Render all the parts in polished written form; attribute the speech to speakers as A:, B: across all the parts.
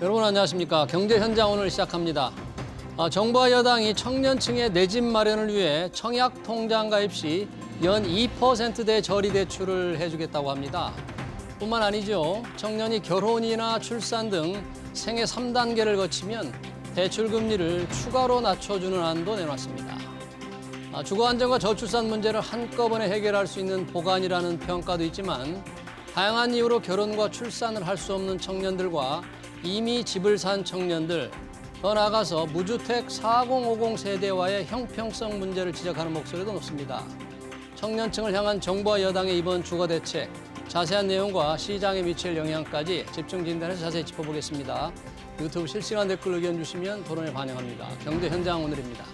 A: 여러분 안녕하십니까. 경제 현장 오늘 시작합니다. 정부와 여당이 청년층의 내 집 마련을 위해 청약 통장 가입 시 연 2%대 저리 대출을 해주겠다고 합니다. 뿐만 아니죠. 청년이 결혼이나 출산 등 생애 3단계를 거치면 대출 금리를 추가로 낮춰주는 안도 내놨습니다. 주거 안정과 저출산 문제를 한꺼번에 해결할 수 있는 보관이라는 평가도 있지만 다양한 이유로 결혼과 출산을 할 수 없는 청년들과 이미 집을 산 청년들, 더 나아가서 무주택 4050 세대와의 형평성 문제를 지적하는 목소리도 높습니다. 청년층을 향한 정부와 여당의 이번 주거 대책, 자세한 내용과 시장에 미칠 영향까지 집중 진단해서 자세히 짚어보겠습니다. 유튜브 실시간 댓글 의견 주시면 토론에 반영합니다. 경제 현장 오늘입니다.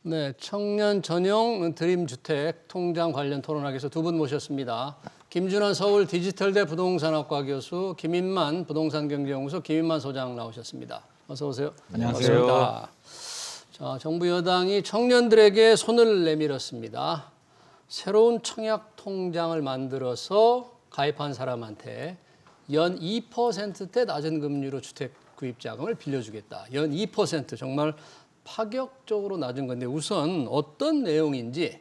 A: 네, 청년 전용 드림주택 통장 관련 토론하기 위해서 두 분 모셨습니다. 김준환 서울 디지털대 부동산학과 교수, 김인만 부동산경제연구소 김인만 소장 나오셨습니다. 어서 오세요.
B: 안녕하세요.
A: 반갑습니다. 자, 정부 여당이 청년들에게 손을 내밀었습니다. 새로운 청약 통장을 만들어서 가입한 사람한테 연 2%대 낮은 금리로 주택 구입 자금을 빌려주겠다. 연 2% 정말 파격적으로 낮은 건데 우선 어떤 내용인지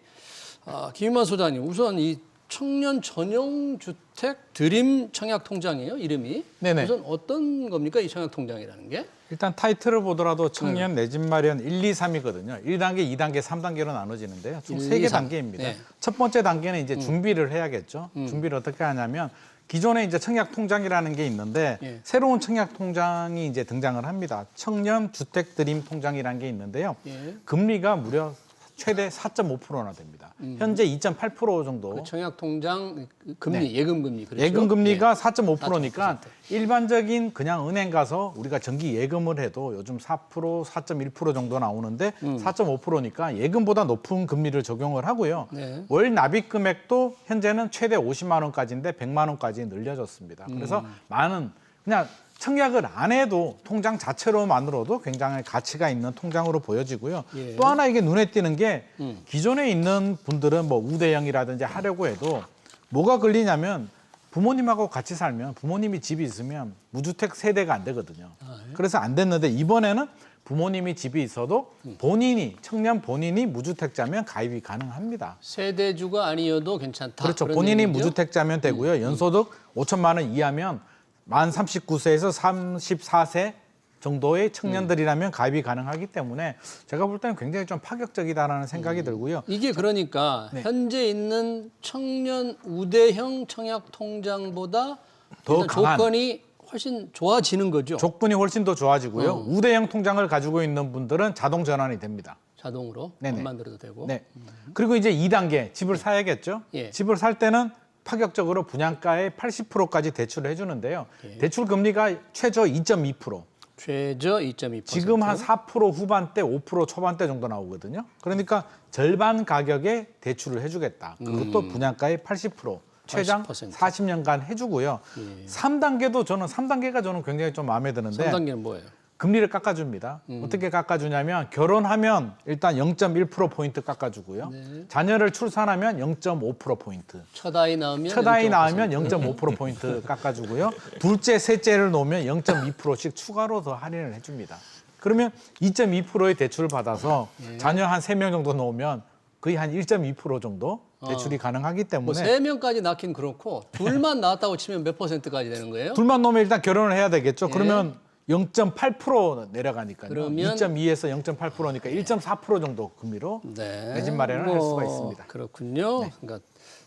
A: 김인만 소장님, 우선 이 청년 전용 주택 드림 청약 통장이에요, 이름이?
B: 네네.
A: 우선 어떤 겁니까, 이 청약 통장이라는 게?
B: 일단 타이틀을 보더라도 청년 내 집 마련 1, 2, 3이거든요. 1단계, 2단계, 3단계로 나눠지는데요. 총 3개 단계입니다. 네. 첫 번째 단계는 이제 준비를 해야겠죠. 준비를 어떻게 하냐면 기존에 이제 청약 통장이라는 게 있는데 새로운 청약 통장이 이제 등장을 합니다. 청년 주택 드림 통장이라는 게 있는데요. 금리가 무려 최대 4.5%나 됩니다. 현재 2.8% 정도.
A: 그 청약 통장 금리, 예금 금리. 그렇죠?
B: 예금 금리가 4.5%니까 일반적인 그냥 은행 가서 우리가 정기 예금을 해도 요즘 4%, 4.1% 정도 나오는데 4.5%니까 예금보다 높은 금리를 적용을 하고요. 월 납입 금액도 현재는 최대 50만 원까지인데 100만 원까지 늘려졌습니다. 그래서 많은 그냥 청약을 안 해도 통장 자체로만으로도 굉장히 가치가 있는 통장으로 보여지고요. 또 하나 이게 눈에 띄는 게 기존에 있는 분들은 뭐 우대형이라든지 하려고 해도 뭐가 걸리냐면 부모님하고 같이 살면 부모님이 집이 있으면 무주택 세대가 안 되거든요. 그래서 안 됐는데 이번에는 부모님이 집이 있어도 본인이, 청년 본인이 무주택자면 가입이 가능합니다.
A: 세대주가 아니어도 괜찮다.
B: 그렇죠. 본인이
A: 얘기죠?
B: 무주택자면 되고요. 연소득 5천만 원 이하면 만 39세에서 34세 정도의 청년들이라면 가입이 가능하기 때문에 제가 볼 때는 굉장히 좀 파격적이다라는 생각이 들고요.
A: 이게 그러니까 현재 있는 청년 우대형 청약 통장보다
B: 더 강한
A: 조건이 훨씬 좋아지는 거죠.
B: 조건이 훨씬 더 좋아지고요. 우대형 통장을 가지고 있는 분들은 자동 전환이 됩니다.
A: 자동으로
B: 네네.
A: 돈 만들어도 되고.
B: 네. 그리고 이제 2단계 집을 사야겠죠. 집을 살 때는 파격적으로 분양가의 80%까지 대출을 해주는데요. 대출 금리가 최저 2.2%.
A: 최저 2.2%.
B: 지금 한 4% 후반대, 5% 초반대 정도 나오거든요. 그러니까 절반 가격에 대출을 해주겠다. 그것도 분양가의 80%. 최장
A: 80%.
B: 40년간 해주고요. 3단계도 저는 3단계가 저는 굉장히 좀 마음에 드는데
A: 3단계는 뭐예요?
B: 금리를 깎아줍니다. 어떻게 깎아주냐면 결혼하면 일단 0.1%포인트 깎아주고요. 자녀를 출산하면 0.5%포인트.
A: 첫 아이 낳으면
B: 첫 아이 낳으면 0.5%포인트 깎아주고요. 둘째, 셋째를 놓으면 0.2%씩 추가로 더 할인을 해줍니다. 그러면 2.2%의 대출을 받아서 자녀 한 3명 정도 놓으면 거의 한 1.2% 정도 대출이 가능하기 때문에
A: 뭐 3명까지 낳긴 그렇고 둘만 낳았다고 치면 몇 %까지 되는 거예요?
B: 둘만 놓으면 일단 결혼을 해야 되겠죠. 그러면 0.8% 내려가니까요.
A: 그러면
B: 2.2에서 0.8%니까 1.4% 정도 금리로 내 집 마련을 할 수가 있습니다.
A: 그렇군요. 그러니까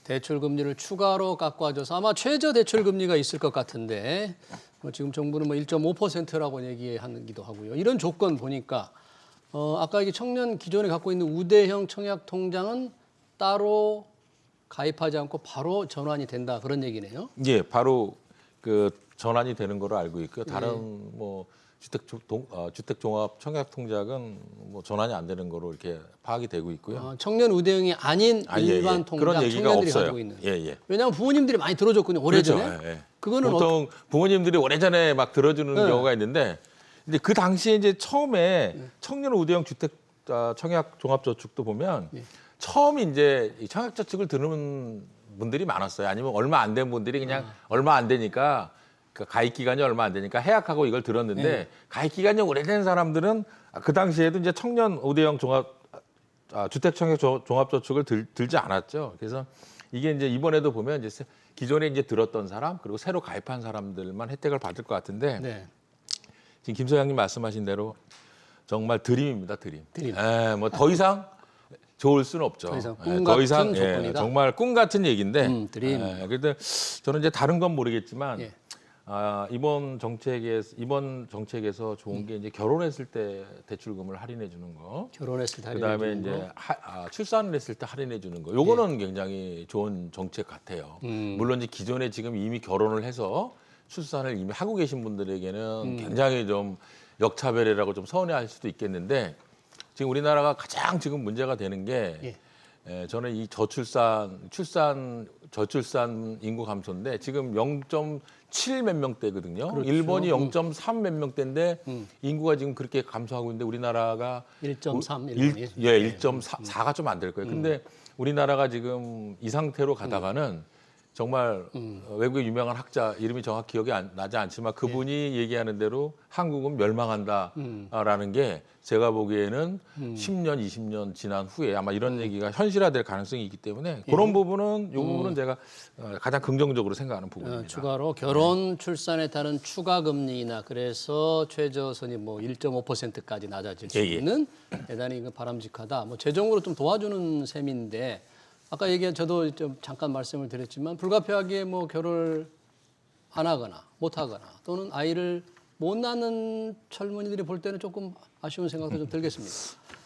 A: 대출 금리를 추가로 깎아줘서 아마 최저 대출 금리가 있을 것 같은데 지금 정부는 뭐 1.5%라고 얘기하기도 하고요. 이런 조건 보니까 아까 이게 청년 기존에 갖고 있는 우대형 청약 통장은 따로 가입하지 않고 바로 전환이 된다 그런 얘기네요.
C: 예, 바로 그 전환이 되는 걸로 알고 있고요. 다른 뭐 주택 종합 청약 통장은 뭐 전환이 안 되는 거로 이렇게 파악이 되고 있고요.
A: 청년 우대형이 아닌 일반 통장
C: 그런 얘기가
A: 청년들이
C: 없어요.
A: 가지고 있는.
C: 예.
A: 왜냐하면 부모님들이 많이 들어줬거든요. 오래전에.
C: 그렇죠. 예.
A: 그거는
C: 보통 부모님들이 오래전에 막 들어주는 경우가 있는데 이제 그 당시에 이제 처음에 청년 우대형 주택 청약 종합저축도 보면 처음 이제 이 청약저축을 드는 분들이 많았어요. 아니면 얼마 안 된 분들이 그냥 얼마 안 되니까 그 가입 기간이 얼마 안 되니까 해약하고 이걸 들었는데 가입 기간이 오래된 사람들은 그 당시에도 이제 청년 우대형 주택 청약 종합저축을 들지 않았죠. 그래서 이게 이제 이번에도 보면 이제 기존에 이제 들었던 사람 그리고 새로 가입한 사람들만 혜택을 받을 것 같은데
A: 네.
C: 지금 김 소장님 말씀하신 대로 정말 드림입니다, 드림.
A: 드림.
C: 뭐 더 이상 좋을 수는 없죠.
A: 더 이상
C: 예,
A: 꿈
C: 더
A: 같은
C: 이상
A: 조건이다.
C: 정말 꿈 같은 얘기인데.
A: 드림.
C: 그런데 저는 이제 다른 건 모르겠지만
A: 예.
C: 이번 정책에서 좋은 게 이제 결혼했을 때 대출금을 할인해 주는 거.
A: 결혼했을 때
C: 그다음에
A: 할인해 주는
C: 이제
A: 거.
C: 출산을 했을 때 할인해 주는 거. 요거는 굉장히 좋은 정책 같아요. 물론 이제 기존에 지금 이미 결혼을 해서 출산을 이미 하고 계신 분들에게는 굉장히 좀 역차별이라고 좀 서운해할 수도 있겠는데 지금 우리나라가 가장 지금 문제가 되는 게 저는 이 저출산 인구 감소인데 지금 0.7 몇 명대거든요.
A: 그렇죠.
C: 일본이 0.3 몇 명대인데 인구가 지금 그렇게 감소하고 있는데 우리나라가
A: 1.3 일본이.
C: 1.4가 좀 안 될 거예요. 근데 우리나라가 지금 이 상태로 가다가는 정말 외국의 유명한 학자 이름이 정확히 기억이 나지 않지만 그분이 얘기하는 대로 한국은 멸망한다라는 게 제가 보기에는 10년, 20년 지난 후에 아마 이런 얘기가 현실화될 가능성이 있기 때문에 그런 부분은 이 부분은 제가 가장 긍정적으로 생각하는 부분입니다.
A: 추가로 결혼 출산에 따른 추가 금리나 그래서 최저선이 뭐 1.5%까지 낮아질 수 있는 대단히 바람직하다. 뭐 재정으로 좀 도와주는 셈인데 아까 얘기한 저도 좀 잠깐 말씀을 드렸지만 불가피하게 뭐 결혼을 안 하거나 못 하거나 또는 아이를 못 낳는 젊은이들이 볼 때는 조금 아쉬운 생각도 좀 들겠습니다.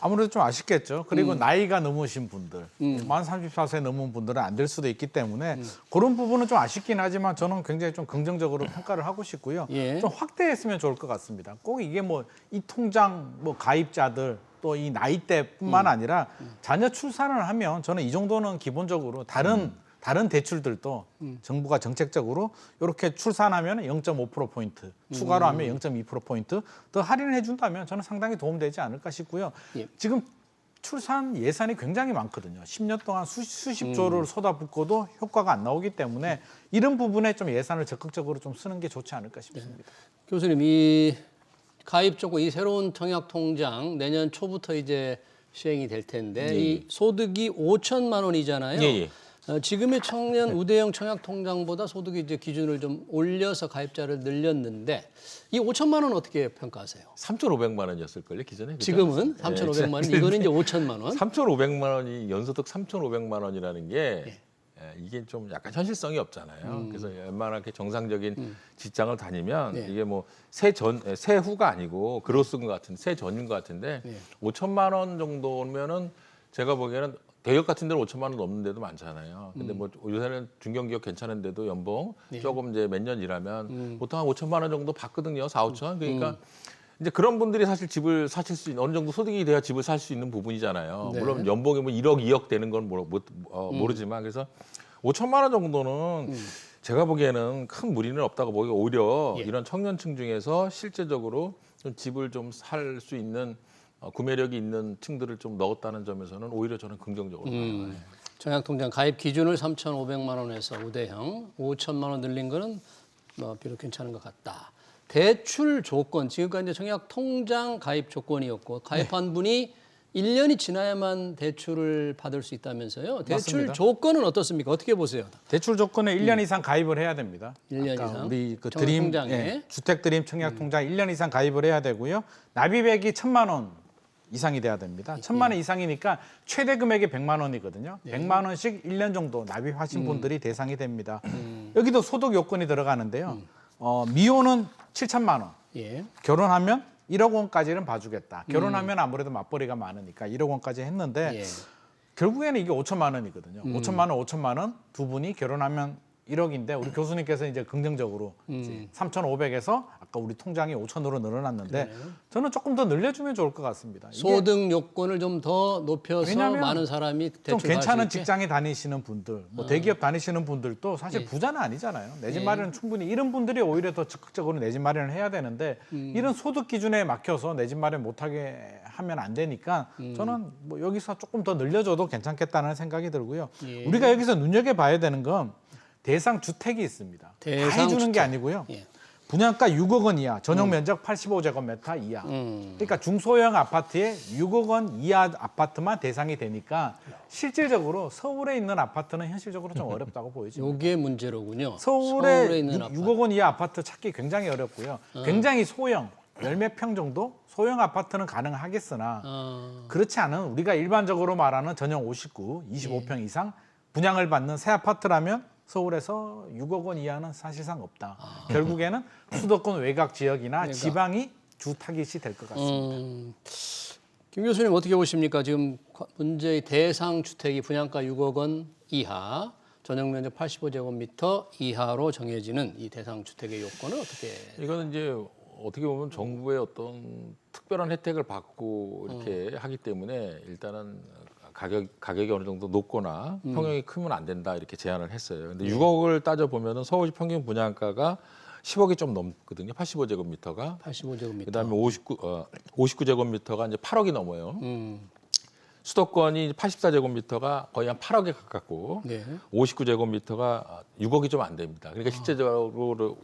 B: 아무래도 좀 아쉽겠죠. 그리고 나이가 넘으신 분들, 만 34세 넘은 분들은 안 될 수도 있기 때문에 그런 부분은 좀 아쉽긴 하지만 저는 굉장히 좀 긍정적으로 평가를 하고 싶고요.
A: 예.
B: 좀 확대했으면 좋을 것 같습니다. 꼭 이게 뭐 이 통장 뭐 가입자들 또 이 나이대뿐만 아니라 자녀 출산을 하면 저는 이 정도는 기본적으로 다른 대출들도 정부가 정책적으로 이렇게 출산하면 0.5%포인트, 추가로 하면 0.2%포인트 더 할인해 준다면 저는 상당히 도움되지 않을까 싶고요.
A: 예.
B: 지금 출산 예산이 굉장히 많거든요. 10년 동안 수십 조를 쏟아붓고도 효과가 안 나오기 때문에 이런 부분에 좀 예산을 적극적으로 좀 쓰는 게 좋지 않을까 싶습니다.
A: 교수님, 이 가입 조건, 이 새로운 청약 통장 내년 초부터 이제 시행이 될 텐데 이 소득이 5천만 원이잖아요. 지금의 청년 우대형 청약 통장보다 소득이 이제 기준을 좀 올려서 가입자를 늘렸는데 이 5천만 원 어떻게 평가하세요?
C: 3,500만 원이었을걸요 기존에. 그죠?
A: 지금은 3,500만 원, 이거는 이제 5천만 원.
C: 3,500만 원이 연소득 3,500만 원이라는 게 이게 좀 약간 현실성이 없잖아요. 그래서 웬만하게 정상적인 직장을 다니면 이게 뭐 세후가 아니고 그로스인 것 같은 세 전인 것 같은데 5천만 원 정도면은 제가 보기에는 대기업 같은 데는 5천만 원 넘는 데도 많잖아요. 근데 뭐 요새는 중견기업 괜찮은데도 연봉 조금 이제 몇 년 일하면 보통 한 5천만 원 정도 받거든요. 4, 5천. 그러니까 이제 그런 분들이 사실 집을 사실 수 있는 어느 정도 소득이 돼야 집을 살 수 있는 부분이잖아요.
A: 네.
C: 물론 연봉이 뭐 1억, 2억 되는 건 모르지만 그래서 5천만 원 정도는 제가 보기에는 큰 무리는 없다고 보고 오히려 이런 청년층 중에서 실제적으로 좀 집을 좀 살 수 있는 구매력이 있는 층들을 좀 넣었다는 점에서는 오히려 저는 긍정적으로 봐요.
A: 청약통장 가입 기준을 3,500만 원에서 우대형 5천만 원 늘린 거는 뭐 비록 괜찮은 것 같다. 대출 조건, 지금까지 이제 청약통장 가입 조건이었고 가입한 분이 1년이 지나야만 대출을 받을 수 있다면서요. 대출
B: 맞습니다.
A: 조건은 어떻습니까? 어떻게 보세요?
B: 대출 조건에 1년 이상 가입을 해야 됩니다.
A: 1년
B: 아까
A: 이상?
B: 우리 그 드림
A: 청약통장에?
B: 주택 드림 청약 통장 1년 이상 가입을 해야 되고요. 납입액이 1,000만 원 이상이 돼야 됩니다. 1,000만 원 이상이니까 최대 금액이 100만 원이거든요. 100만 원씩 1년 정도 납입하신 분들이 대상이 됩니다. 여기도 소득 요건이 들어가는데요. 미혼은 7천만 원.
A: 예.
B: 결혼하면 1억 원까지는 봐주겠다. 결혼하면 아무래도 맞벌이가 많으니까 1억 원까지 했는데
A: 예.
B: 결국에는 이게 5천만 원이거든요. 5천만 원, 5천만 원 두 분이 결혼하면 1억인데 우리 교수님께서 이제 긍정적으로 3,500에서 아까 우리 통장이 5,000으로 늘어났는데
A: 그러네요.
B: 저는 조금 더 늘려주면 좋을 것 같습니다. 이게
A: 소득 요건을 좀 더 높여서
B: 왜냐하면
A: 많은 사람이
B: 좀
A: 대출
B: 괜찮은 직장에 다니시는 분들, 뭐 대기업 다니시는 분들도 사실
A: 예.
B: 부자는 아니잖아요. 내 집
A: 예.
B: 마련은 충분히 이런 분들이 오히려 더 적극적으로 내 집 마련을 해야 되는데 이런 소득 기준에 막혀서 내 집 마련 못하게 하면 안 되니까 저는 뭐 여기서 조금 더 늘려줘도 괜찮겠다는 생각이 들고요.
A: 예.
B: 우리가 여기서 눈여겨봐야 되는 건 대상 주택이 있습니다. 다
A: 대상
B: 해주는
A: 주택.
B: 게 아니고요.
A: 예.
B: 분양가 6억 원 이하, 전용 면적 85제곱미터 이하. 그러니까 중소형 아파트에 6억 원 이하 아파트만 대상이 되니까 실질적으로 서울에 있는 아파트는 현실적으로 좀 어렵다고 보여집니다.
A: 요게 문제로군요.
B: 서울에
A: 있는
B: 6억 원 이하 아파트 찾기 굉장히 어렵고요. 굉장히 소형, 열 몇 평 정도 소형 아파트는 가능하겠으나 그렇지 않은 우리가 일반적으로 말하는 전용 59, 25평 이상 분양을 받는 새 아파트라면 서울에서 6억 원 이하는 사실상 없다. 결국에는 수도권 외곽 지역이나 지방이 주 타깃이 될 것 같습니다.
A: 김 교수님 어떻게 보십니까? 지금 문제의 대상 주택이 분양가 6억 원 이하, 전용 면적 85제곱미터 이하로 정해지는 이 대상 주택의 요건은 어떻게?
C: 이거는 이제 어떻게 보면 정부의 어떤 특별한 혜택을 받고 이렇게 하기 때문에 일단은 가격이 어느 정도 높거나 평형이 크면 안 된다 이렇게 제안을 했어요. 근데 6억을 따져 보면은 서울시 평균 분양가가 10억이 좀 넘거든요. 85제곱미터가.
A: 85제곱미터.
C: 그다음에 59제곱미터가 이제 8억이 넘어요. 수도권이 84제곱미터가 거의 한 8억에 가깝고
A: 네.
C: 59제곱미터가 6억이 좀 안 됩니다. 그러니까 실제적으로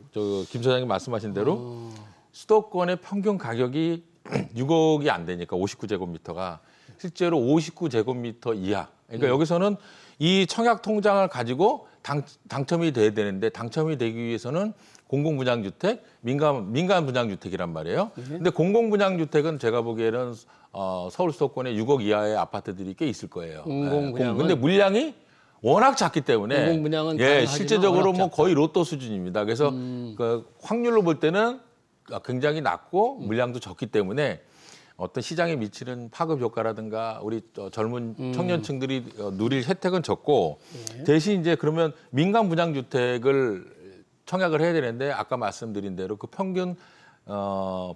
C: 김 소장님 말씀하신 대로 수도권의 평균 가격이 6억이 안 되니까 59제곱미터가 실제로 59제곱미터 이하. 그러니까 여기서는 이 청약 통장을 가지고 당첨이 돼야 되는데 당첨이 되기 위해서는 공공분양주택, 민간 분양주택이란 말이에요. 근데 공공분양주택은 제가 보기에는 서울 수도권에 6억 이하의 아파트들이 꽤 있을 거예요.
A: 공공분양은
C: 근데 물량이 워낙 작기 때문에
A: 공공분양은
C: 예,
A: 가능하지만
C: 실제적으로
A: 워낙
C: 뭐
A: 작다.
C: 거의 로또 수준입니다. 그래서 그 확률로 볼 때는 굉장히 낮고 물량도 적기 때문에 어떤 시장에 미치는 파급 효과라든가 우리 젊은 청년층들이 누릴 혜택은 적고 대신 이제 그러면 민간 분양주택을 청약을 해야 되는데 아까 말씀드린 대로 그 평균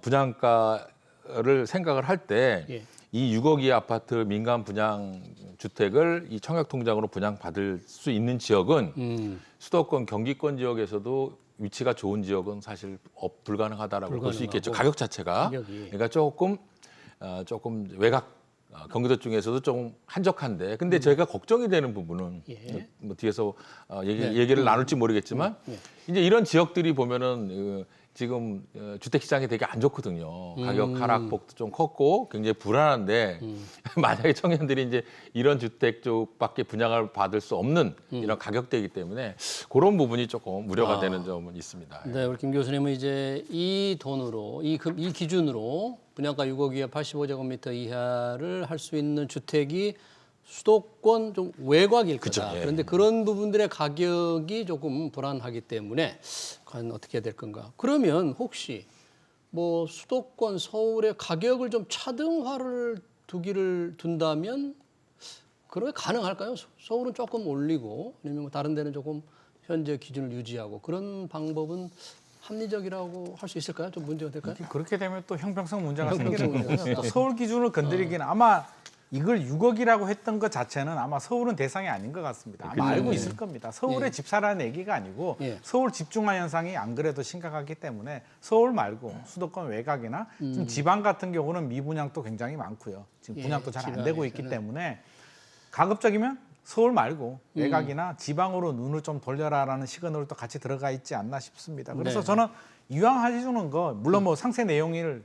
C: 분양가를 생각을 할 때 이 6억 이하 아파트 민간 분양 주택을 이 청약 통장으로 분양받을 수 있는 지역은 수도권 경기권 지역에서도 위치가 좋은 지역은 사실 불가능하다라고 볼 수 있겠죠. 가격 자체가.
A: 가격이.
C: 그러니까 조금 외곽 경기도 중에서도 좀 한적한데 근데 제가 걱정이 되는 부분은 뭐 뒤에서 얘기를 나눌지 모르겠지만 이제 이런 지역들이 보면은 지금 주택 시장이 되게 안 좋거든요. 가격 하락폭도 좀 컸고 굉장히 불안한데 만약에 청년들이 이제 이런 주택 쪽밖에 분양을 받을 수 없는 이런 가격대이기 때문에 그런 부분이 조금 우려가 되는 점은 있습니다.
A: 네, 우리 김 교수님은 이제 이 돈으로 이 기준으로 분양가 6억 이하 85제곱미터 이하를 할 수 있는 주택이 수도권 좀 외곽일 거다.
C: 예.
A: 그런데 그런 부분들의 가격이 조금 불안하기 때문에 과연 어떻게 해야 될 건가? 그러면 혹시 뭐 수도권 서울의 가격을 좀 차등화를 둔다면 그러면 가능할까요? 서울은 조금 올리고 아니면 뭐 다른 데는 조금 현재 기준을 유지하고 그런 방법은 합리적이라고 할 수 있을까요? 좀 문제가 될까요?
B: 그렇게 되면 또 형평성 문제가
A: 형평성
B: 생기는
A: 문제가
B: 거고요. 또 서울 기준을 건드리기는 아마 이걸 6억이라고 했던 것 자체는 아마 서울은 대상이 아닌 것 같습니다. 아마 알고 있을 겁니다. 서울에 집 사라는 얘기가 아니고 서울 집중화 현상이 안 그래도 심각하기 때문에 서울 말고 수도권 외곽이나 좀 지방 같은 경우는 미분양도 굉장히 많고요. 지금 분양도 잘 안 되고 있기 때문에 가급적이면 서울 말고 외곽이나 지방으로 눈을 좀 돌려라라는 시그널도 같이 들어가 있지 않나 싶습니다. 그래서 저는 이왕 해주는 거 물론 뭐 상세 내용을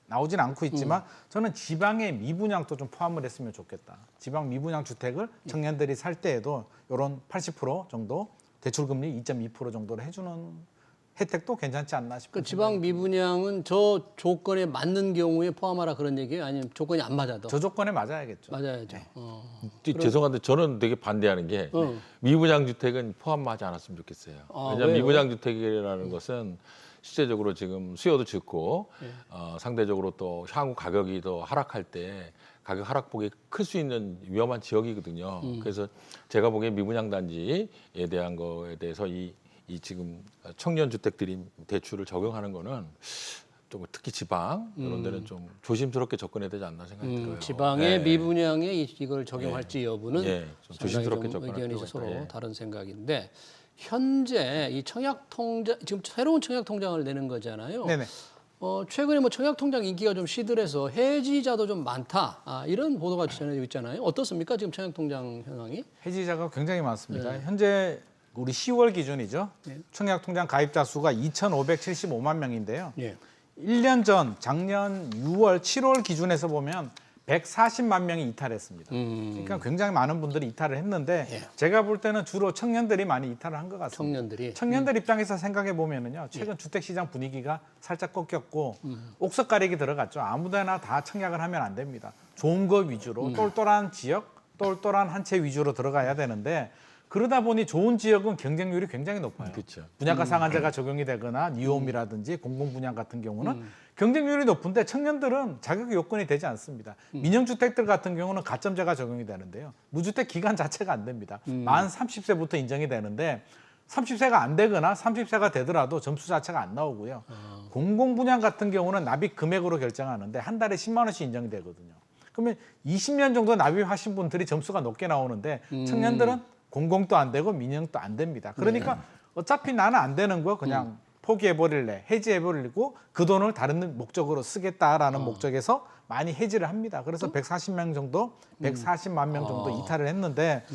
B: 나오진 않고 있지만 저는 지방의 미분양도 좀 포함을 했으면 좋겠다. 지방 미분양 주택을 청년들이 살 때에도 이런 80% 정도 대출금리 2.2% 정도로 해주는 혜택도 괜찮지 않나 싶습니다.
A: 그 지방 미분양은 저 조건에 맞는 경우에 포함하라 그런 얘기예요? 아니면 조건이 안 맞아도?
B: 저 조건에 맞아야겠죠.
A: 맞아야죠.
C: 죄송한데 저는 되게 반대하는 게 미분양 주택은 포함하지 않았으면 좋겠어요. 왜냐하면
A: 왜요?
C: 미분양 주택이라는 것은 실제적으로 지금 수요도 적고 상대적으로 또 향후 가격이 더 하락할 때 가격 하락폭이 클 수 있는 위험한 지역이거든요. 그래서 제가 보기엔 미분양 단지에 대한 거에 대해서 이 지금 청년 주택 드림 대출을 적용하는 거는 좀 특히 지방 이런 데는 좀 조심스럽게 접근해야 되지 않나 생각이 들어요.
A: 지방의
C: 네.
A: 미분양에 이걸 적용할지 여부는
C: 좀
A: 상당히
C: 조심스럽게
A: 좀
C: 접근할
A: 의견이
C: 필요가
A: 서로
C: 있다.
A: 다른 생각인데 현재 이 청약 통장 지금 새로운 청약 통장을 내는 거잖아요.
B: 네네.
A: 최근에 뭐 청약 통장 인기가 좀 시들해서 해지자도 좀 많다 이런 보도가 전해지고 있잖아요. 어떻습니까 지금 청약 통장 현황이?
B: 해지자가 굉장히 많습니다. 현재 우리 10월 기준이죠. 청약 통장 가입자 수가 2,575만 명인데요.
A: 예.
B: 1년 전 작년 6월, 7월 기준에서 보면 140만 명이 이탈했습니다. 그러니까 굉장히 많은 분들이 이탈을 했는데 제가 볼 때는 주로 청년들이 많이 이탈을 한 것 같습니다. 청년들 입장에서 생각해 보면은요. 최근 주택 시장 분위기가 살짝 꺾였고 옥석 가리기 들어갔죠. 아무데나 다 청약을 하면 안 됩니다. 좋은 거 위주로 똘똘한 지역, 똘똘한 한 채 위주로 들어가야 되는데 그러다 보니 좋은 지역은 경쟁률이 굉장히 높아요.
C: 그렇죠.
B: 분양가 상한제가 적용이 되거나 니홈이라든지 공공분양 같은 경우는 경쟁률이 높은데 청년들은 자격 요건이 되지 않습니다. 민영주택들 같은 경우는 가점제가 적용이 되는데요. 무주택 기간 자체가 안 됩니다. 만 30세부터 인정이 되는데 30세가 안 되거나 30세가 되더라도 점수 자체가 안 나오고요. 공공분양 같은 경우는 납입 금액으로 결정하는데 한 달에 10만 원씩 인정이 되거든요. 그러면 20년 정도 납입하신 분들이 점수가 높게 나오는데 청년들은 공공도 안 되고 민영도 안 됩니다. 그러니까 어차피 나는 안 되는 거 그냥 포기해버릴래, 해지해버리고 그 돈을 다른 목적으로 쓰겠다라는 목적에서 많이 해지를 합니다. 그래서 140명 정도, 140만 명 정도 이탈을 했는데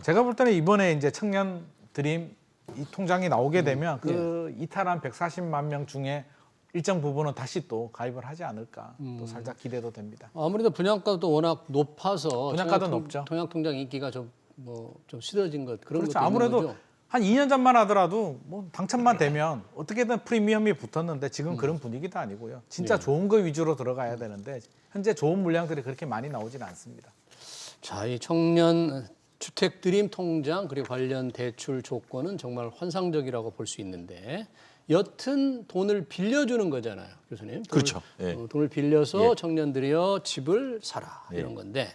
B: 제가 볼 때는 이번에 이제 청년 드림 이 통장이 나오게 되면 그 이탈한 140만 명 중에 일정 부분은 다시 또 가입을 하지 않을까 또 살짝 기대도 됩니다.
A: 아무래도 분양가도 워낙 높아서
B: 분양가도 높죠.
A: 청약 통장 인기가 좀 시들어진 것 그런
B: 그렇죠.
A: 것도
B: 아무래도
A: 있는 거죠.
B: 한 2년 전만 하더라도 뭐 당첨만 되면 어떻게든 프리미엄이 붙었는데 지금 그런 분위기도 아니고요. 진짜 좋은 거 위주로 들어가야 되는데 현재 좋은 물량들이 그렇게 많이 나오지는 않습니다.
A: 자, 이 청년 주택 드림 통장 그리고 관련 대출 조건은 정말 환상적이라고 볼 수 있는데 여튼 돈을 빌려주는 거잖아요, 교수님.
C: 그렇죠. 예.
A: 돈을 빌려서 청년들이여 집을 사라 이런 건데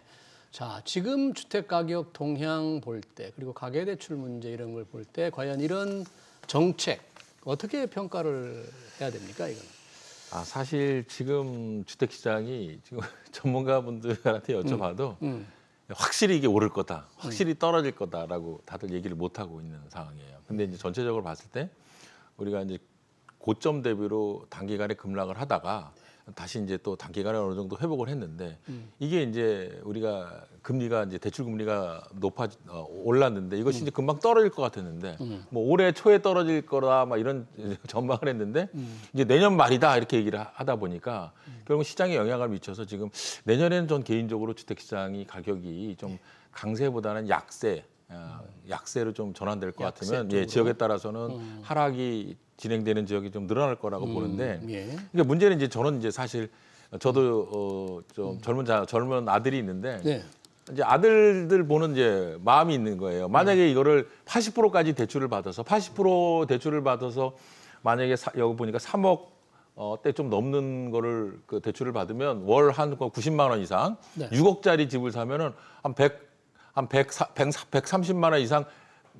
A: 자, 지금 주택 가격 동향 볼 때 그리고 가계 대출 문제 이런 걸 볼 때 과연 이런 정책 어떻게 평가를 해야 됩니까, 이거는?
C: 사실 지금 주택 시장이 지금 전문가분들한테 여쭤봐도 확실히 이게 오를 거다, 확실히 떨어질 거다라고 다들 얘기를 못 하고 있는 상황이에요. 근데 이제 전체적으로 봤을 때 우리가 이제 고점 대비로 단기간에 급락을 하다가 다시 이제 또 단기간에 어느 정도 회복을 했는데 이게 이제 우리가 금리가 이제 대출 금리가 올랐는데 이것이 이제 금방 떨어질 것 같았는데 뭐 올해 초에 떨어질 거라 막 이런 전망을 했는데 이제 내년 말이다 이렇게 얘기를 하다 보니까 결국 시장에 영향을 미쳐서 지금 내년에는 전 개인적으로 주택 시장이 가격이 좀 강세보다는 약세로 좀 전환될 것 같으면 지역에 따라서는 하락이 진행되는 지역이 좀 늘어날 거라고 보는데 그러니까 문제는 이제 저는 이제 사실 저도 좀 젊은 아들이 있는데 이제 아들들 보는 이제 마음이 있는 거예요. 만약에 이거를 80%까지 대출을 받아서 80% 대출을 받아서 만약에 여기 보니까 3억 대 좀 넘는 거를 그 대출을 받으면 월 한 90만 원 이상 6억짜리 집을 사면은 한 130만 원 이상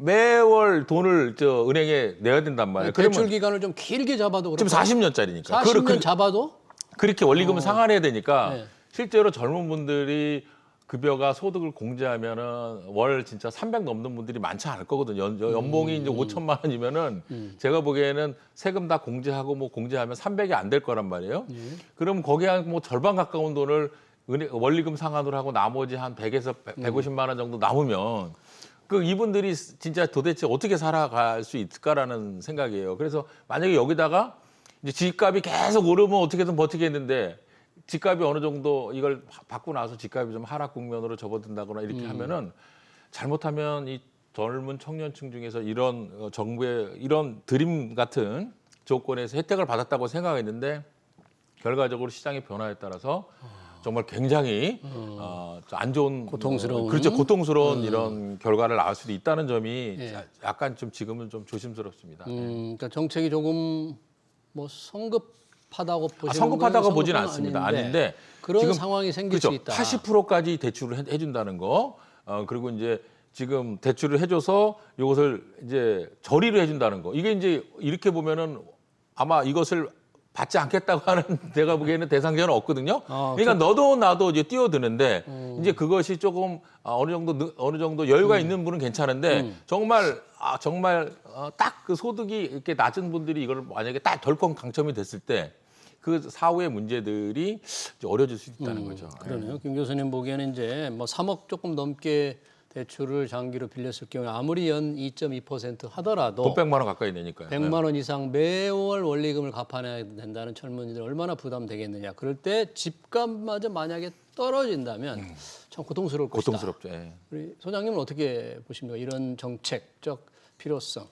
C: 매월 돈을 은행에 내야 된단 말이에요.
A: 대출 기간을 좀 길게 잡아도
C: 지금 40년짜리니까.
A: 40년 잡아도
C: 그렇게 원리금을 상환해야 되니까 실제로 젊은 분들이 급여가 소득을 공제하면은 월 진짜 300 넘는 분들이 많지 않을 거거든요. 연봉이 이제 5천만 원이면은 제가 보기에는 세금 다 공제하고 뭐 공제하면 300이 안 될 거란 말이에요. 그럼 거기에 한 뭐 절반 가까운 돈을 원리금 상환으로 하고 나머지 한 100에서 150만 원 정도 남으면 그 이분들이 진짜 도대체 어떻게 살아갈 수 있을까라는 생각이에요. 그래서 만약에 여기다가 이제 집값이 계속 오르면 어떻게든 버티겠는데 집값이 어느 정도 이걸 받고 나서 집값이 좀 하락 국면으로 접어든다거나 이렇게 하면은 잘못하면 이 젊은 청년층 중에서 이런 정부의 이런 드림 같은 조건에서 혜택을 받았다고 생각했는데 결과적으로 시장의 변화에 따라서 정말 굉장히 안 좋은
A: 고통스러운
C: 그렇죠 고통스러운 이런 결과를 낳을 수도 있다는 점이 약간 좀 지금은 좀 조심스럽습니다.
A: 그러니까 정책이 조금 뭐 성급하다고 보시는
C: 성급하다고
A: 거예요?
C: 보지는
A: 성급은
C: 않습니다. 아닌데
A: 그런
C: 지금
A: 상황이 생길
C: 그렇죠.
A: 수 있다.
C: 80%까지 대출을 해준다는 거. 그리고 이제 지금 대출을 해줘서 이것을 이제 저리로 해준다는 거. 이게 이제 이렇게 보면은 아마 이것을 받지 않겠다고 하는 내가 보기에는 대상자는 없거든요. 그러니까 너도 나도 이제 뛰어드는데 이제 그것이 조금 어느 정도 여유가 있는 분은 괜찮은데 정말 딱 그 소득이 이렇게 낮은 분들이 이걸 만약에 딱 덜컹 당첨이 됐을 때 그 사후의 문제들이 이제 어려질 수 있다는 거죠.
A: 그러네요. 김 교수님 보기에는 이제 뭐 3억 조금 넘게 대출을 장기로 빌렸을 경우에 아무리 연 2.2% 하더라도
C: 돈 100만 원 가까이 내니까요.
A: 100만 원 이상 매월 원리금을 갚아내야 된다는 젊은이들 얼마나 부담되겠느냐. 그럴 때 집값마저 만약에 떨어진다면 참 고통스러울 것이다.
C: 고통스럽죠. 예.
A: 우리 소장님은 어떻게 보십니까? 이런 정책적 필요성.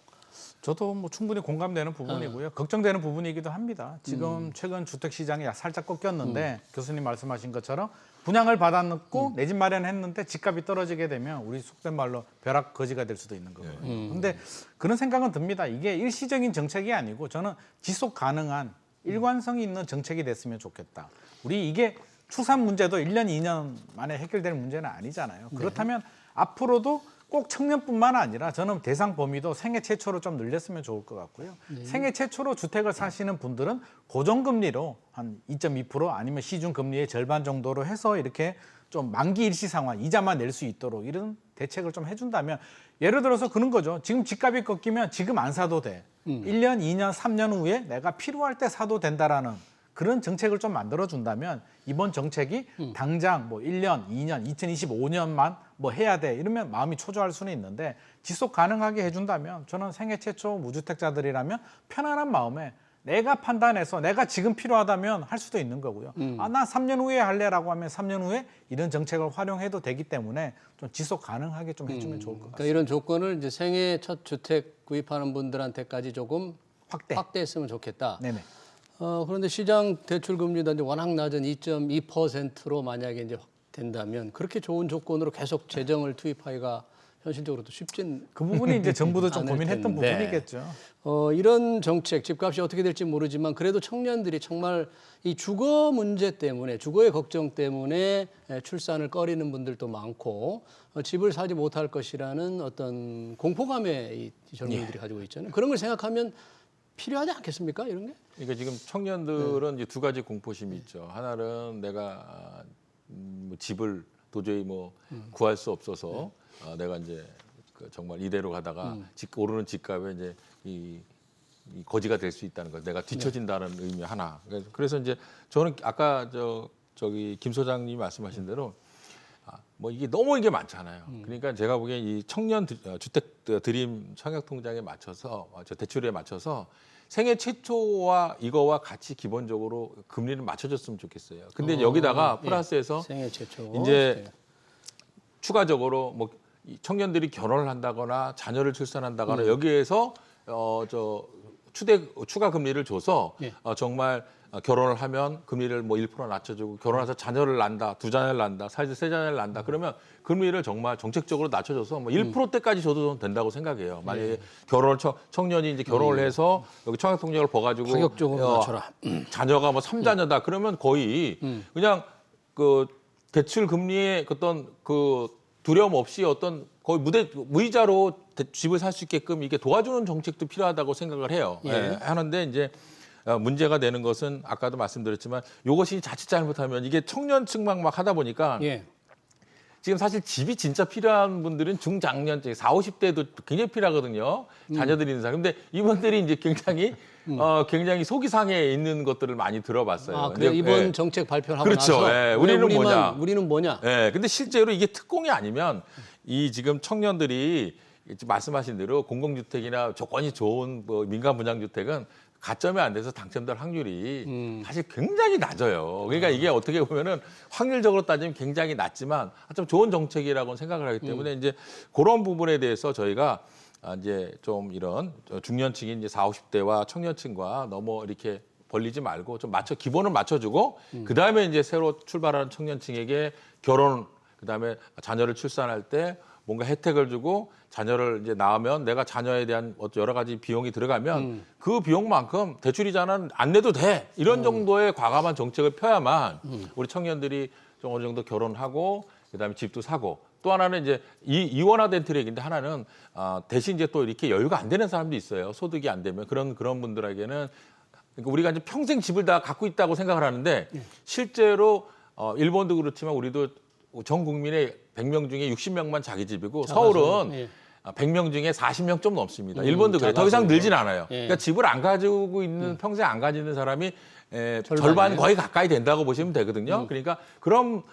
B: 저도 뭐 충분히 공감되는 부분이고요. 걱정되는 부분이기도 합니다. 지금 최근 주택 시장이 살짝 꺾였는데 교수님 말씀하신 것처럼 분양을 받아놓고 내 집 마련했는데 집값이 떨어지게 되면 우리 속된 말로 벼락 거지가 될 수도 있는 거고요. 그런데 그런 생각은 듭니다. 이게 일시적인 정책이 아니고 저는 지속 가능한 일관성이 있는 정책이 됐으면 좋겠다. 우리 이게 추산 문제도 1년, 2년 만에 해결될 문제는 아니잖아요. 그렇다면 앞으로도 꼭 청년뿐만 아니라 저는 대상 범위도 생애 최초로 좀 늘렸으면 좋을 것 같고요. 생애 최초로 주택을 사시는 분들은 고정금리로 한 2.2% 아니면 시중금리의 절반 정도로 해서 이렇게 좀 만기 일시 상환, 이자만 낼 수 있도록 이런 대책을 좀 해준다면 예를 들어서 그런 거죠. 지금 집값이 꺾이면 지금 안 사도 돼. 1년, 2년, 3년 후에 내가 필요할 때 사도 된다라는 그런 정책을 좀 만들어준다면 이번 정책이 당장 뭐 1년, 2년, 2025년만 뭐 해야 돼 이러면 마음이 초조할 수는 있는데 지속 가능하게 해준다면 저는 생애 최초 무주택자들이라면 편안한 마음에 내가 판단해서 내가 지금 필요하다면 할 수도 있는 거고요. 나 3년 후에 할래라고 하면 3년 후에 이런 정책을 활용해도 되기 때문에 좀 지속 가능하게 좀 해주면 좋을 것 같습니다.
A: 그러니까 이런 조건을 이제 생애 첫 주택 구입하는 분들한테까지 조금 확대했으면 좋겠다.
B: 네네.
A: 그런데 시장 대출 금리도 이제 워낙 낮은 2.2%로 만약에 이제 된다면 그렇게 좋은 조건으로 계속 재정을 투입하기가 현실적으로도 쉽진
B: 그 부분이 이제 정부도 좀
A: 않을
B: 고민했던
A: 텐데.
B: 부분이겠죠.
A: 이런 정책, 집값이 어떻게 될지 모르지만 그래도 청년들이 정말 이 주거 문제 때문에, 주거의 걱정 때문에 출산을 꺼리는 분들도 많고 집을 사지 못할 것이라는 어떤 공포감에 이 젊은이들이 가지고 있잖아요. 그런 걸 생각하면 필요하지 않겠습니까? 이런 게?
C: 그러니까 지금 청년들은 이제 두 가지 공포심이 있죠. 하나는 내가 뭐 집을 도저히 뭐 구할 수 없어서 내가 이제 정말 이대로 가다가 오르는 집값에 이제 이 거지가 될 수 있다는 거, 내가 뒤처진다는 의미 하나. 그래서 이제 저는 아까 저기 김 소장님이 말씀하신 대로 뭐 이게 너무 이게 많잖아요. 그러니까 제가 보기엔 이 청년 주택 드림 청약 통장에 맞춰서 대출에 맞춰서 생애 최초와 이거와 같이 기본적으로 금리를 맞춰줬으면 좋겠어요. 근데 여기다가 플러스해서
A: 생애 최초
C: 이제 추가적으로 뭐 청년들이 결혼을 한다거나 자녀를 출산한다거나 여기에서 추가 금리를 줘서 정말 결혼을 하면 금리를 뭐 1% 낮춰주고 결혼해서 자녀를 낳는다, 2자녀를 낳는다, 세 자녀를 낳는다 그러면 금리를 정말 정책적으로 낮춰줘서 뭐 1%대까지 줘도 된다고 생각해요. 만약에 청년이 이제 결혼을 해서 여기 청약통장을 버가지고
A: 가격적으로 낮춰라.
C: 자녀가 뭐 3자녀다 그러면 거의 그냥 그 대출 금리의 어떤 그 두려움 없이 어떤 거의 무이자로 집을 살 수 있게끔 이게 도와주는 정책도 필요하다고 생각을 해요. 하는데 이제 문제가 되는 것은 아까도 말씀드렸지만 이것이 자칫 잘못하면 이게 청년층만 막 하다 보니까 지금 사실 집이 진짜 필요한 분들은 중장년층 40, 50대도 굉장히 필요하거든요. 자녀들이 있는 사람. 근데 이분들이 이제 굉장히 속이 상해 있는 것들을 많이 들어봤어요.
A: 그래 이번 정책 발표를 하고
C: 그렇죠.
A: 나서 우리는 뭐냐?
C: 근데 실제로 이게 특공이 아니면 이 지금 청년들이 말씀하신 대로 공공주택이나 조건이 좋은 뭐 민간 분양주택은 가점이 안 돼서 당첨될 확률이 사실 굉장히 낮아요. 그러니까 이게 어떻게 보면은 확률적으로 따지면 굉장히 낮지만 좀 좋은 정책이라고 생각을 하기 때문에 이제 그런 부분에 대해서 저희가 이제 좀 이런 중년층인 이제 40, 50대와 청년층과 너무 이렇게 벌리지 말고 좀 기본을 맞춰주고 그다음에 이제 새로 출발하는 청년층에게 결혼 그다음에 자녀를 출산할 때 뭔가 혜택을 주고 자녀를 이제 낳으면 내가 자녀에 대한 여러 가지 비용이 들어가면 그 비용만큼 대출 이자는 안 내도 돼. 이런 정도의 과감한 정책을 펴야만 우리 청년들이 좀 어느 정도 결혼하고 그다음에 집도 사고 또 하나는 이제 이원화된 트랙인데 하나는 대신 이제 또 이렇게 여유가 안 되는 사람도 있어요. 소득이 안 되면 그런 분들에게는 그러니까 우리가 이제 평생 집을 다 갖고 있다고 생각을 하는데 실제로 일본도 그렇지만 우리도 전 국민의 100명 중에 60명만 자기 집이고 서울은 100명 중에 40명 좀 넘습니다. 일본도 그래요. 더 이상 늘진 않아요. 그러니까 집을 안 가지고 있는 평생 안 가지는 사람이 절반 거의 가까이 된다고 보시면 되거든요. 그러니까 그런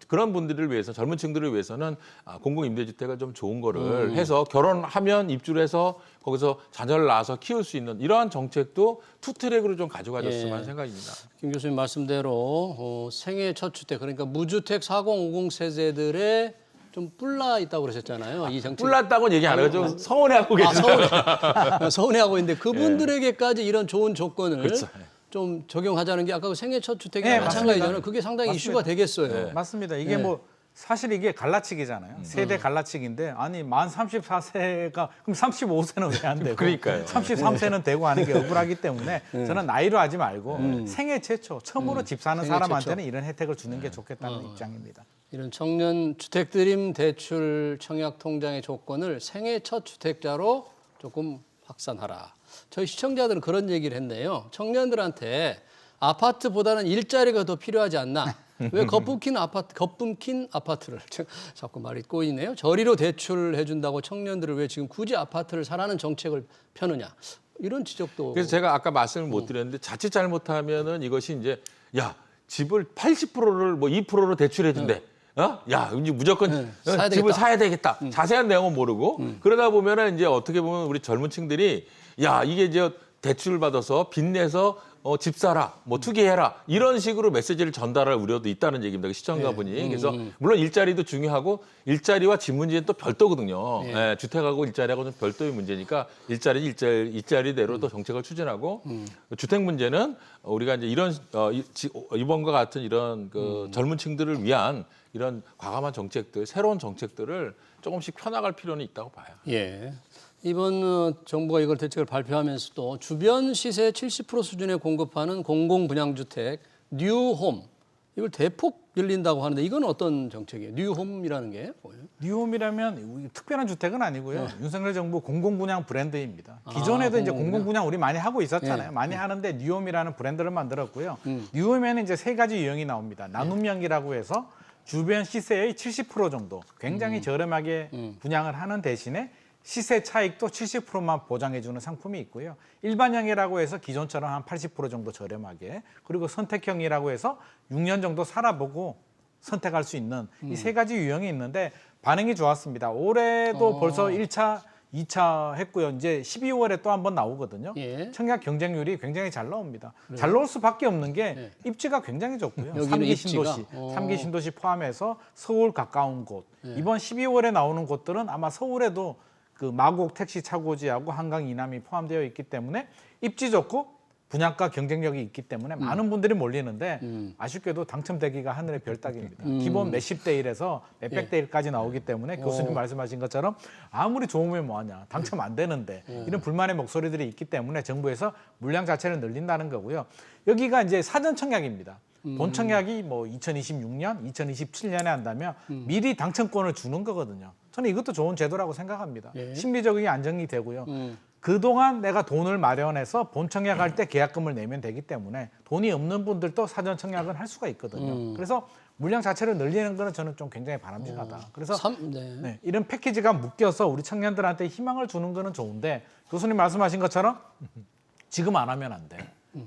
C: 분들을 위해서 젊은 층들을 위해서는 공공임대주택을 좀 좋은 거를 해서 결혼하면 입주를 해서 거기서 자녀를 낳아서 키울 수 있는 이러한 정책도 투트랙으로 좀 가져가줬으면 하는 생각입니다.
A: 김 교수님 말씀대로 생애 첫 주택 그러니까 무주택 4050 세대들의 좀 뿔나 있다고 그러셨잖아요. 이 정책.
C: 뿔났다고는 얘기 안 하고 좀 서운해하고 계세요.
A: 서운해하고 있는데 그분들에게까지 이런 좋은 조건을
C: 그렇죠.
A: 좀 적용하자는 게 아까 그 생애 첫 주택이
B: 네,
A: 마찬가지잖아요. 그게 상당히
B: 맞습니다.
A: 이슈가 되겠어요.
B: 맞습니다. 이게 뭐 사실 이게 갈라치기잖아요. 세대 갈라치기인데 아니 만 34세가 그럼 35세는 왜 안 되고
C: 그러니까요.
B: 33세는 되고 하는 게 억울하기 때문에 저는 나이로 하지 말고 생애 최초 처음으로 집 사는
A: 생애
B: 사람한테는
A: 최초.
B: 이런 혜택을 주는 게 좋겠다는 입장입니다.
A: 이런 청년 주택 드림 대출 청약 통장의 조건을 생애 첫 주택자로 조금 확산하라. 저희 시청자들은 그런 얘기를 했네요. 청년들한테 아파트보다는 일자리가 더 필요하지 않나. 왜 겁분킨 아파트를 자꾸 말이 꼬이네요. 저리로 대출해 준다고 청년들을 왜 지금 굳이 아파트를 사라는 정책을 펴느냐. 이런 지적도.
C: 그래서 제가 아까 말씀을 못 드렸는데 자칫 잘못하면은 이것이 이제 야 집을 80%를 뭐 2%로 대출해 준대. 야, 이제 무조건
A: 사야
C: 집을
A: 되겠다.
C: 사야 되겠다. 자세한 내용은 모르고 그러다 보면은 이제 어떻게 보면 우리 젊은 층들이 야, 이게 이제 대출 받아서 빚내서 집 사라, 뭐 투기해라 이런 식으로 메시지를 전달할 우려도 있다는 얘기입니다. 그 시청자분이. 그래서 물론 일자리도 중요하고 일자리와 집 문제는 또 별도거든요. 예, 주택하고 일자리하고 좀 별도의 문제니까 일자리대로 또 정책을 추진하고 주택 문제는 우리가 이제 이런 이번과 같은 이런 그 젊은층들을 위한 이런 과감한 정책들, 새로운 정책들을 조금씩 펴나갈 필요는 있다고 봐요.
A: 예. 이번 정부가 이걸 대책을 발표하면서도 주변 시세 70% 수준에 공급하는 공공분양주택 뉴홈 이걸 대폭 늘린다고 하는데 이건 어떤 정책이에요? 뉴홈이라는 게 뭐예요?
B: 뉴홈이라면 특별한 주택은 아니고요. 윤석열 정부 공공분양 브랜드입니다. 기존에도 이제 공공분양 우리 많이 하고 있었잖아요. 많이 하는데 뉴홈이라는 브랜드를 만들었고요. 뉴홈에는 이제 세 가지 유형이 나옵니다. 나눔형이라고 해서 주변 시세의 70% 정도 굉장히 저렴하게 분양을 하는 대신에 시세 차익도 70%만 보장해주는 상품이 있고요. 일반형이라고 해서 기존처럼 한 80% 정도 저렴하게 그리고 선택형이라고 해서 6년 정도 살아보고 선택할 수 있는 이 세 가지 유형이 있는데 반응이 좋았습니다. 올해도 벌써 1차, 2차 했고요. 이제 12월에 또 한 번 나오거든요.
A: 예.
B: 청약 경쟁률이 굉장히 잘 나옵니다. 잘 나올 수밖에 없는 게 입지가 굉장히 좋고요.
A: 여기는
B: 3기 신도시, 3기 신도시 포함해서 서울 가까운 곳. 이번 12월에 나오는 곳들은 아마 서울에도 그 마곡 택시 차고지하고 한강 이남이 포함되어 있기 때문에 입지 좋고 분양가 경쟁력이 있기 때문에 많은 분들이 몰리는데 아쉽게도 당첨되기가 하늘의 별 따기입니다. 기본 몇십 대 1에서 몇백 대 1까지 나오기 때문에 교수님 말씀하신 것처럼 아무리 좋으면 뭐하냐 당첨 안 되는데 이런 불만의 목소리들이 있기 때문에 정부에서 물량 자체를 늘린다는 거고요. 여기가 이제 사전 청약입니다. 본 청약이 뭐 2026년, 2027년에 한다면 미리 당첨권을 주는 거거든요. 저는 이것도 좋은 제도라고 생각합니다. 심리적인 안정이 되고요. 그동안 내가 돈을 마련해서 본 청약할 때 계약금을 내면 되기 때문에 돈이 없는 분들도 사전 청약은 할 수가 있거든요. 그래서 물량 자체를 늘리는 거는 저는 좀 굉장히 바람직하다. 그래서 네, 이런 패키지가 묶여서 우리 청년들한테 희망을 주는 거는 좋은데 교수님 말씀하신 것처럼 지금 안 하면 안 돼.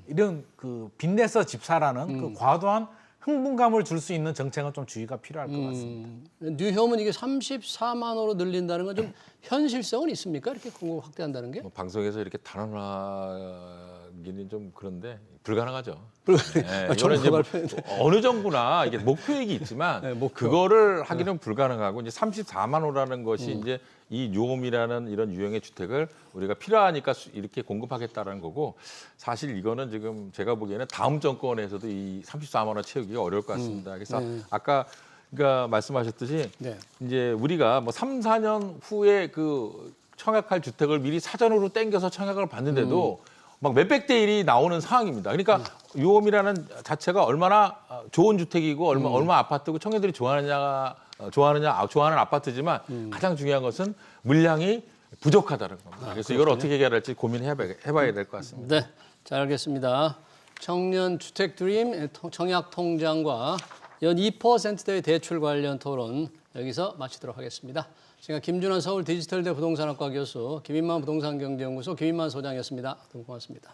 B: 이런 그 빚내서 집 사라는 그 과도한 흥분감을 줄 수 있는 정책은 좀 주의가 필요할 것 같습니다.
A: 뉴홈은 이게 34만 호로 늘린다는 건 좀 현실성은 있습니까? 이렇게 공급 확대한다는 게?
C: 뭐 방송에서 이렇게 단언하기는 좀 그런데 불가능하죠.
A: 불가능해요.
C: 이거는 이제 어느 정부나 이게 목표액이 있지만 그거를 하기는 불가능하고 이제 34만 호라는 것이 이제 이 뉴홈이라는 이런 유형의 주택을 우리가 필요하니까 이렇게 공급하겠다라는 거고 사실 이거는 지금 제가 보기에는 다음 정권에서도 이 34만 원 채우기가 어려울 것 같습니다. 그래서 아까 그러니까 말씀하셨듯이
A: 네.
C: 이제 우리가 뭐 3, 4년 후에 그 청약할 주택을 미리 사전으로 땡겨서 청약을 받는데도 막 몇백 대 1이 나오는 상황입니다. 그러니까 유홈이라는 자체가 얼마나 좋은 주택이고 얼마 아파트고 청년들이 좋아하는 아파트지만 가장 중요한 것은 물량이 부족하다는 겁니다. 그래서 이걸 어떻게 해결할지 고민해봐야 될 것 같습니다.
A: 네, 잘 알겠습니다. 청년 주택 드림 청약 통장과 연 2%대의 대출 관련 토론 여기서 마치도록 하겠습니다. 지금 김준환 서울 디지털대 부동산학과 교수, 김인만 부동산경제연구소 김인만 소장이었습니다. 너무 고맙습니다.